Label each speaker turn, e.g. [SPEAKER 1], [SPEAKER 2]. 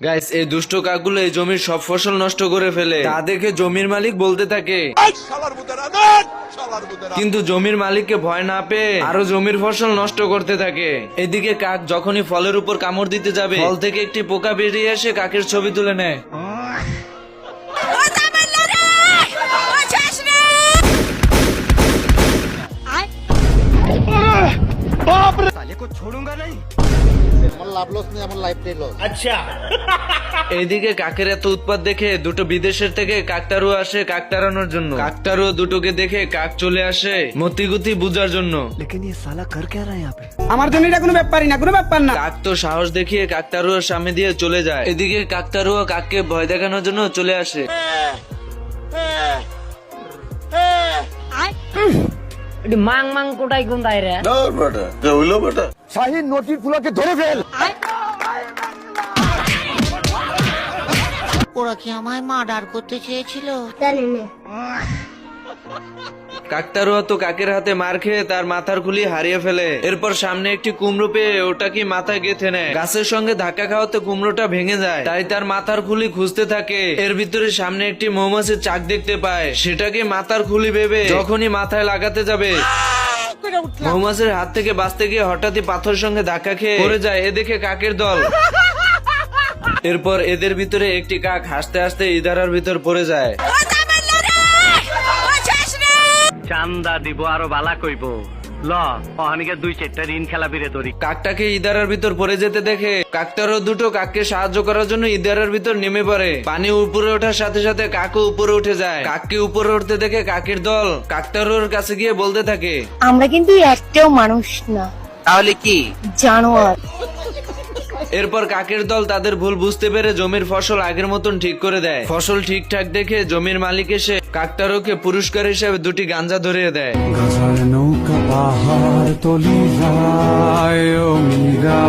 [SPEAKER 1] Guys, এই দুষ্ট কাকগুলো এই জমির সব ফসল নষ্ট করে ফেলে। তা দেখে জমির মালিক বলতে থাকে, কিন্তু জমির মালিককে ভয় না পেয়ে আরো জমির ফসল নষ্ট করতে থাকে। এদিকে কাক যখনই ফলের উপর কামড় দিতে যাবে, ফল থেকে একটি পোকা বেরিয়ে এসে কাকের ছবি তুলে নেয়। এইদিকে কাকের এত উৎপাত দেখে দুটো বিদেশের থেকে কাকতারু আসে কাক তাড়ানোর জন্য। কাকতারু দুটোকে দেখে কাক চলে আসে মতিগতি বুঝার জন্য।
[SPEAKER 2] আমার জন্য এটা কোনো ব্যাপারই না, কোনো ব্যাপার না।
[SPEAKER 1] কাক তো সাহস দেখিয়ে কাকতারুর সামনে দিয়ে চলে যায়। এদিকে কাকতারু কাককে ভয় দেখানোর জন্য চলে আসে।
[SPEAKER 3] মাং মাং কোটাই কোনটাই রে
[SPEAKER 2] শাহিন নটির ফুলাকে ধরে ফেল।
[SPEAKER 4] ওরা কি আমায় মার্ডার করতে চেয়েছিল?
[SPEAKER 1] কাকতারুয়া তো কাকের হাতে মার খেয়ে তার মাথার খুলি হারিয়ে ফেলে। এরপর সামনে একটি কুমড়ো পেয়ে ওটা কি মাথায় গেঁথে নেয়। গাছের সঙ্গে ধাক্কা খাওয়াতে কুমড়োটা ভেঙে যায়, তাই তার মাথার খুলি খুঁজতে থাকে। এর ভিতরে সামনে একটি মৌমাছির চাক দেখতে পায়, সেটাকে মাথার খুলি ভেবে যখনই মাথায় লাগাতে যাবে, মৌমাছির হাত থেকে বাঁচতে গিয়ে হঠাৎই পাথরের সঙ্গে ধাক্কা খেয়ে পড়ে যায়। এ দেখে কাকের দল। এরপর এদের ভিতরে একটি কাক হাসতে হাসতে ইদারার ভিতর পড়ে যায়।
[SPEAKER 5] চান্দা দিব আরো বালা কইব ল অহানিকে 2-4টা ঋণ খেলা বিরে ধরি।
[SPEAKER 1] কাকটাকে ইদারার ভিতর পড়ে যেতে দেখে কাকটারও দুটো কাককে সাহায্য করার জন্য ইদারার ভিতর নেমে পড়ে। পানি উপরে ওঠার সাথে সাথে কাকও উপরে উঠে যায়। কাককে উপরে উঠতে দেখে কাকের দল কাকটারোর কাছে গিয়ে বলতে থাকে,
[SPEAKER 6] আমরা কিন্তু একটাও মানুষ না,
[SPEAKER 1] তাহলে কি
[SPEAKER 6] জানোয়ার।
[SPEAKER 1] এরপর কাকের দল তাদের ভুল বুঝতে পেরে জমির ফসল আগের মতন ঠিক করে দেয়। ফসল ঠিকঠাক দেখে জমির মালিক এসে কাকটারোকে পুরস্কার হিসেবে 2টি গাঞ্জা ধরিয়ে দেয়।
[SPEAKER 7] নৌকা পাহাড় তলি যায় ও মীরা